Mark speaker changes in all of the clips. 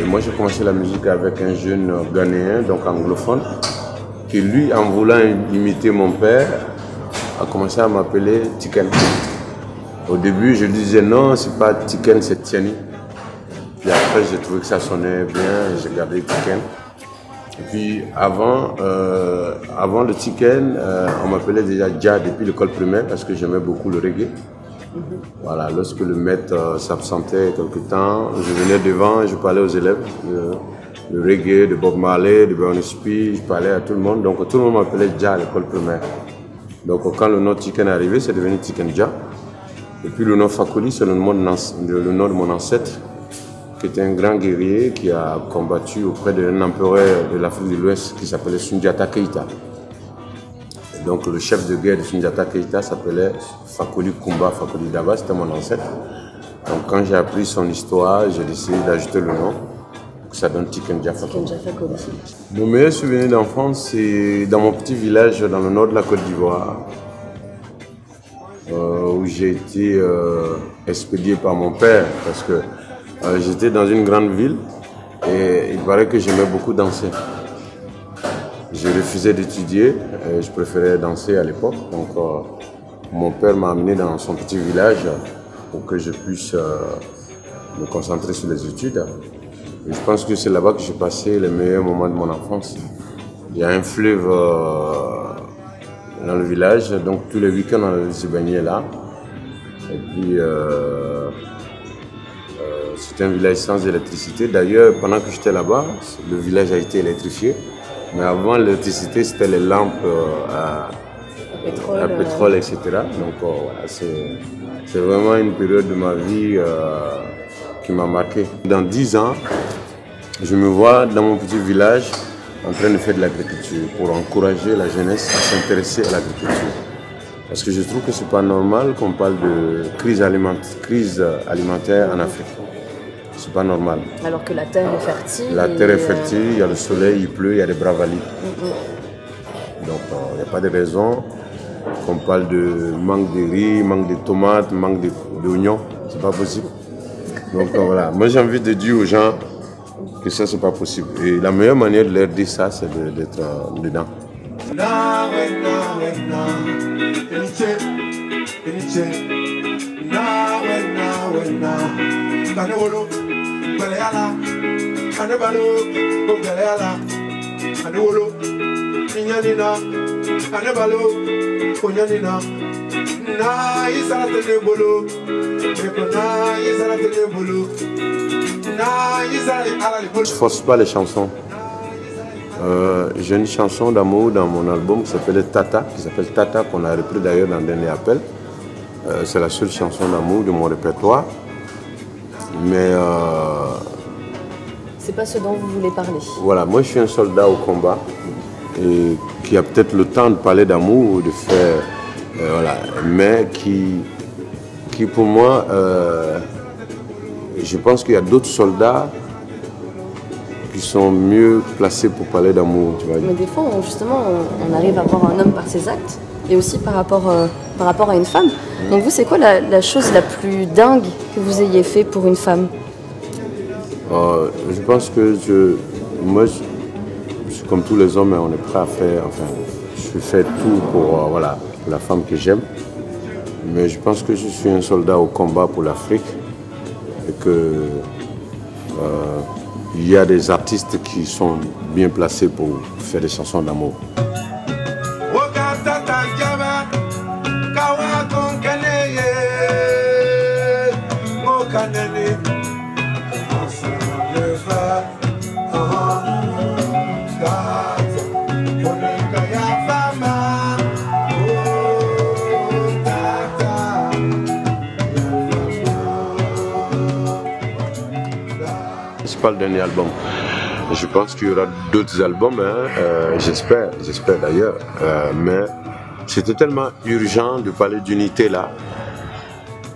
Speaker 1: Et moi j'ai commencé la musique avec un jeune Ghanéen, donc anglophone, qui lui, en voulant imiter mon père, a commencé à m'appeler Tiken. Au début je disais non, c'est pas Tiken, c'est Tieni. Puis après j'ai trouvé que ça sonnait bien et j'ai gardé Tiken. Et puis avant le Tiken, on m'appelait déjà Dja depuis l'école primaire parce que j'aimais beaucoup le reggae. Voilà, lorsque le maître s'absentait quelque temps, je venais devant et je parlais aux élèves de reggae, de Bob Marley, de Bernie Spears, je parlais à tout le monde. Donc tout le monde m'appelait Dja à l'école primaire. Donc quand le nom Tiken est arrivé, c'est devenu Tiken Dja. Et puis le nom Fakoli, c'est le nom de mon ancêtre, qui était un grand guerrier qui a combattu auprès d'un empereur de l'Afrique de l'Ouest qui s'appelait Sundiata Keita. Et donc le chef de guerre de Sundiata Keita s'appelait Fakoli Kumba Fakoli Daba, c'était mon ancêtre. Donc quand j'ai appris son histoire, j'ai décidé d'ajouter le nom. Ça donne Tiken Dja Fakoli. Mon meilleur souvenir d'enfance, c'est dans mon petit village dans le nord de la Côte d'Ivoire, où j'ai été expédié par mon père parce que j'étais dans une grande ville et il paraît que j'aimais beaucoup danser. Je refusais d'étudier, je préférais danser à l'époque. Donc mon père m'a amené dans son petit village pour que je puisse me concentrer sur les études. Et je pense que c'est là-bas que j'ai passé les meilleurs moments de mon enfance. Il y a un fleuve dans le village, donc tous les week-ends on allait se baigner là. Et puis c'était un village sans électricité. D'ailleurs, pendant que j'étais là-bas, le village a été électrifié. Mais avant l'électricité, c'était les lampes à pétrole, etc. Donc voilà, c'est vraiment une période de ma vie qui m'a marqué. Dans 10 ans, je me vois dans mon petit village en train de faire de l'agriculture pour encourager la jeunesse à s'intéresser à l'agriculture. Parce que je trouve que ce n'est pas normal qu'on parle de crise alimentaire en Afrique. C'est pas normal.
Speaker 2: Alors que la terre est fertile.
Speaker 1: La terre est fertile, il y a le soleil, il pleut, il y a des bravalis. Donc il n'y a pas de raison qu'on parle de manque de riz, manque de tomates, manque d'oignons. C'est pas possible. Donc voilà, moi j'ai envie de dire aux gens que ça c'est pas possible. Et la meilleure manière de leur dire ça, c'est d'être dedans. Je ne force pas les chansons. J'ai une chanson d'amour dans mon album qui s'appelle Tata, qu'on a repris d'ailleurs dans le dernier appel. C'est la seule chanson d'amour de mon répertoire. Mais
Speaker 2: c'est pas ce dont vous voulez parler.
Speaker 1: Voilà, moi je suis un soldat au combat et qui a peut-être le temps de parler d'amour ou de faire, voilà, mais qui pour moi, je pense qu'il y a d'autres soldats qui sont mieux placés pour parler d'amour.
Speaker 2: Mais des fois, justement, on arrive à voir un homme par ses actes et aussi par rapport à une femme. Donc vous, c'est quoi la chose la plus dingue que vous ayez fait pour une femme?
Speaker 1: Je pense que moi, je suis comme tous les hommes, on est prêt à faire, enfin, je fais tout pour, voilà, pour la femme que j'aime. Mais je pense que je suis un soldat au combat pour l'Afrique et que il y a des artistes qui sont bien placés pour faire des chansons d'amour. C'est pas le dernier album. Je pense qu'il y aura d'autres albums, hein, j'espère d'ailleurs. Mais c'était tellement urgent de parler d'unité là.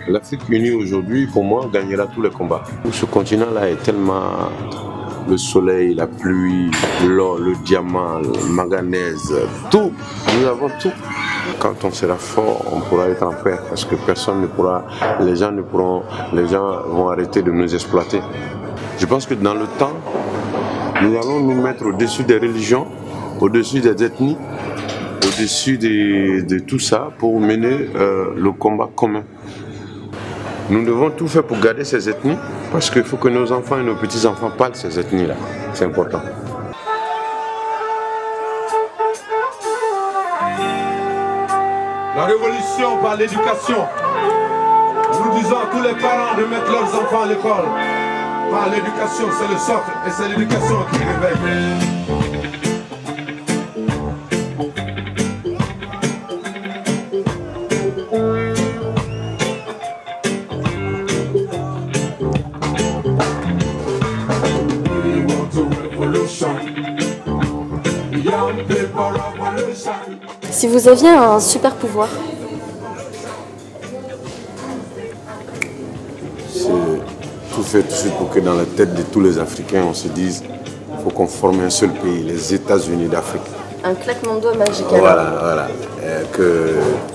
Speaker 1: L'Afrique unie aujourd'hui, pour moi, gagnera tous les combats. Ce continent-là est tellement le soleil, la pluie, l'or, le diamant, le manganèse, tout. Nous avons tout. Quand on sera fort, on pourra être en paix parce que personne ne pourra, les gens vont arrêter de nous exploiter. Je pense que dans le temps, nous allons nous mettre au-dessus des religions, au-dessus des ethnies, au-dessus de tout ça pour mener le combat commun. Nous devons tout faire pour garder ces ethnies parce qu'il faut que nos enfants et nos petits-enfants parlent de ces ethnies-là. C'est important.
Speaker 3: La révolution par l'éducation. Nous disons à tous les parents de mettre leurs enfants à l'école. Par l'éducation, c'est le socle et c'est l'éducation qui réveille.
Speaker 2: Si vous aviez un super pouvoir,
Speaker 1: c'est tout fait tout de suite pour que dans la tête de tous les Africains, on se dise qu'il faut qu'on forme un seul pays, les États-Unis d'Afrique.
Speaker 2: un claquement de doigts magique.
Speaker 1: Voilà.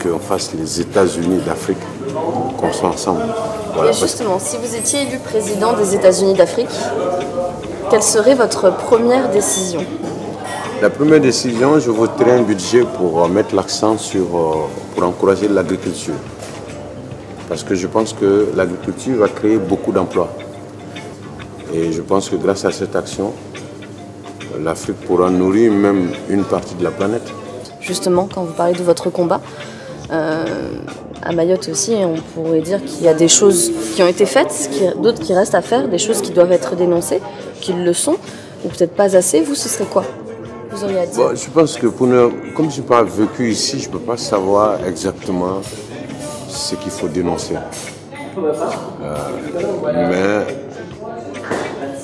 Speaker 1: Qu'on fasse les États-Unis d'Afrique, qu'on soit ensemble. Voilà.
Speaker 2: Et justement, si vous étiez élu président des États-Unis d'Afrique, quelle serait votre première décision ?
Speaker 1: La première décision, je voterai un budget pour mettre l'accent pour encourager l'agriculture. Parce que je pense que l'agriculture va créer beaucoup d'emplois. Et je pense que grâce à cette action, l'Afrique pourra nourrir même une partie de la planète.
Speaker 2: Justement, quand vous parlez de votre combat, à Mayotte aussi, on pourrait dire qu'il y a des choses qui ont été faites, d'autres qui restent à faire, des choses qui doivent être dénoncées, qui le sont, ou peut-être pas assez. Vous, ce serait quoi ? Vous auriez à dire ?
Speaker 1: Bon, je pense que comme je n'ai pas vécu ici, je ne peux pas savoir exactement ce qu'il faut dénoncer. Mais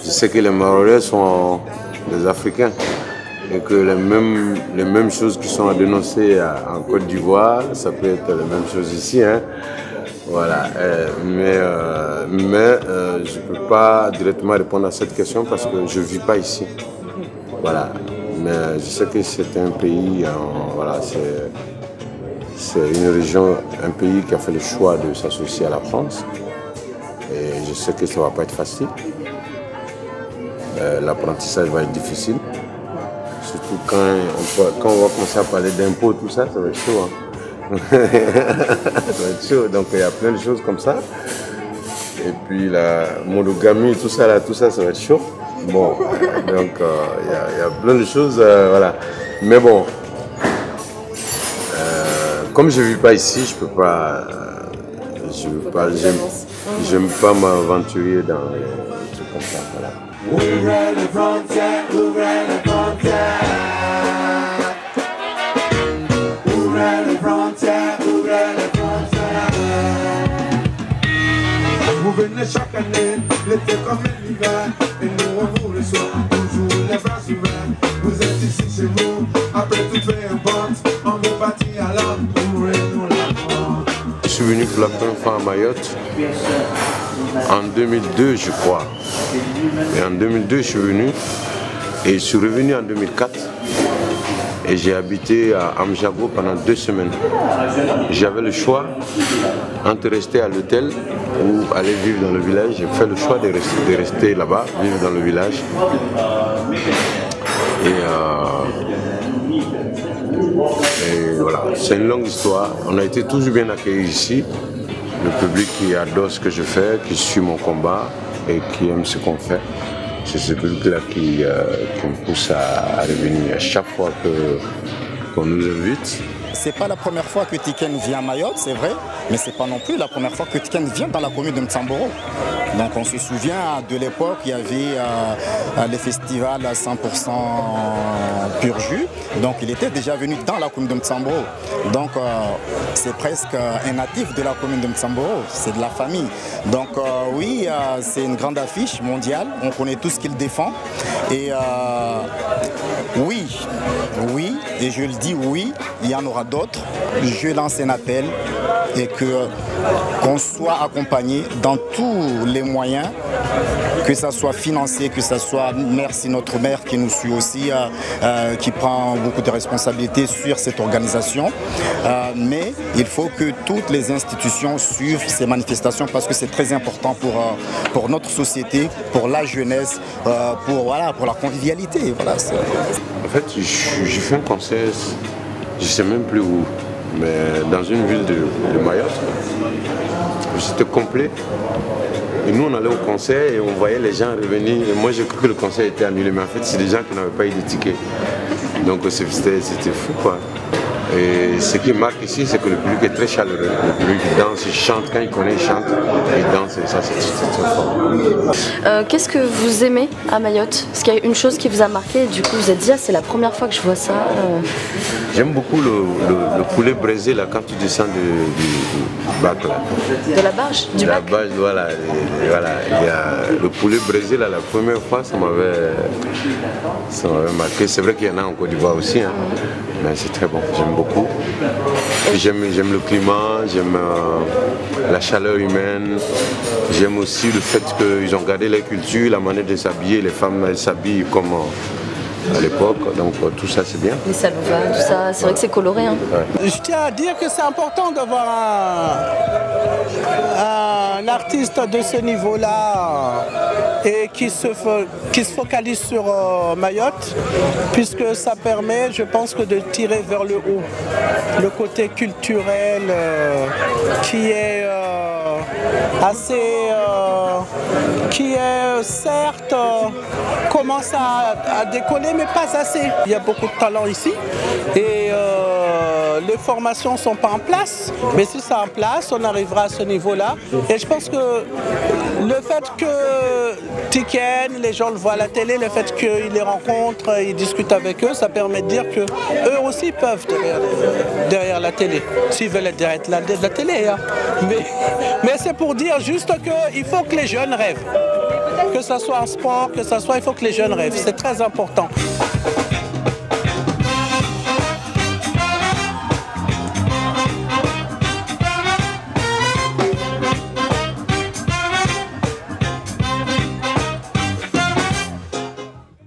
Speaker 1: je sais que les Maoris sont des Africains et que les mêmes choses qui sont à dénoncer en Côte d'Ivoire, ça peut être les mêmes choses ici. Hein. Voilà. Mais je ne peux pas directement répondre à cette question parce que je ne vis pas ici. Voilà. Mais je sais que c'est un pays, voilà, c'est une région, un pays qui a fait le choix de s'associer à la France. Et je sais que ça ne va pas être facile. L'apprentissage va être difficile. Surtout quand on va commencer à parler d'impôts, tout ça, ça va être chaud. Hein. Ça va être chaud. Donc il y a plein de choses comme ça. Et puis la monogamie, tout ça, ça va être chaud. Bon, donc il y a plein de choses, voilà. Mais bon, comme je ne vis pas ici, je peux pas, j'aime pas m'aventurer dans les trucs comme ça, voilà.
Speaker 3: Ouvrez les frontières, ouvrez les frontières. Ouvrez les frontières, ouvrez les frontières. Vous venez chaque année, l'été comme l'hiver, et nous on vous reçoit toujours les bras ouverts. Vous êtes ici chez vous, après tout peu importe, on veut partir alors, ouvrez-nous la porte.
Speaker 1: Je suis venu pour la première fois à Mayotte en 2002, je crois. Et en 2002, je suis venu et je suis revenu en 2004. Et j'ai habité à Amjago pendant 2 semaines. J'avais le choix entre rester à l'hôtel ou aller vivre dans le village. J'ai fait le choix de rester là-bas, vivre dans le village. Et voilà, c'est une longue histoire. On a été toujours bien accueillis ici. Le public qui adore ce que je fais, qui suit mon combat et qui aime ce qu'on fait. C'est ce public-là qui me pousse à revenir à chaque fois qu'on nous invite.
Speaker 4: C'est pas la première fois que Tiken vient à Mayotte, c'est vrai, mais c'est pas non plus la première fois que Tiken vient dans la commune de Mtsamboro. Donc on se souvient de l'époque, il y avait les festivals à 100% pur jus, donc il était déjà venu dans la commune de Mtsamboro. Donc c'est presque un natif de la commune de Mtsamboro, c'est de la famille. Donc oui, c'est une grande affiche mondiale, on connaît tout ce qu'il défend. Et oui, et je le dis oui, il y en aura d'autres. Je lance un appel et qu'on soit accompagné dans tous les moyens, que ça soit financier, que ça soit, merci notre maire qui nous suit aussi, qui prend beaucoup de responsabilités sur cette organisation. Mais il faut que toutes les institutions suivent ces manifestations parce que c'est très important pour notre société, pour la jeunesse, pour la convivialité. Voilà.
Speaker 1: En fait, j'ai fait un concert, je ne sais même plus où, mais dans une ville de Mayotte. C'était complet. Et nous, on allait au concert et on voyait les gens revenir. Et moi, j'ai cru que le concert était annulé, mais en fait, c'est des gens qui n'avaient pas eu de tickets. Donc, c'était fou, quoi. Et ce qui marque ici, c'est que le public est très chaleureux. Le public danse, il chante, quand il connaît, il chante, il danse, et ça, c'est très fort.
Speaker 2: Qu'est-ce que vous aimez à Mayotte? Est-ce qu'il y a une chose qui vous a marqué et du coup vous êtes dit, ah, c'est la première fois que je vois ça?
Speaker 1: J'aime beaucoup le poulet braisé là, quand tu descends du bac là.
Speaker 2: De la barge? Du bac?
Speaker 1: La barge, voilà. Et voilà. Il y a le poulet braisé là, la première fois, ça m'avait marqué. C'est vrai qu'il y en a en Côte d'Ivoire aussi, hein, mais c'est très bon, j'aime beaucoup. J'aime le climat, j'aime la chaleur humaine, j'aime aussi le fait qu'ils ont gardé la culture, la manière de s'habiller, les femmes elles s'habillent comme à l'époque, donc tout ça c'est bien.
Speaker 2: Les salovas, tout ça, c'est vrai que c'est coloré. Hein.
Speaker 5: Ouais. Je tiens à dire que c'est important d'avoir un artiste de ce niveau-là et qui se focalise sur Mayotte, puisque ça permet, je pense, que de tirer vers le haut le côté culturel qui est qui est certes commence à décoller, mais pas assez. Il y a beaucoup de talent ici et les formations ne sont pas en place, mais si c'est en place, on arrivera à ce niveau-là. Et je pense que le fait que Tiken, les gens le voient à la télé, le fait qu'ils les rencontrent, ils discutent avec eux, ça permet de dire qu'eux aussi peuvent derrière la télé, s'ils veulent être derrière la télé. Hein. Mais c'est pour dire juste qu'il faut que les jeunes rêvent. Que ce soit en sport, que ce soit, il faut que les jeunes rêvent. C'est très important.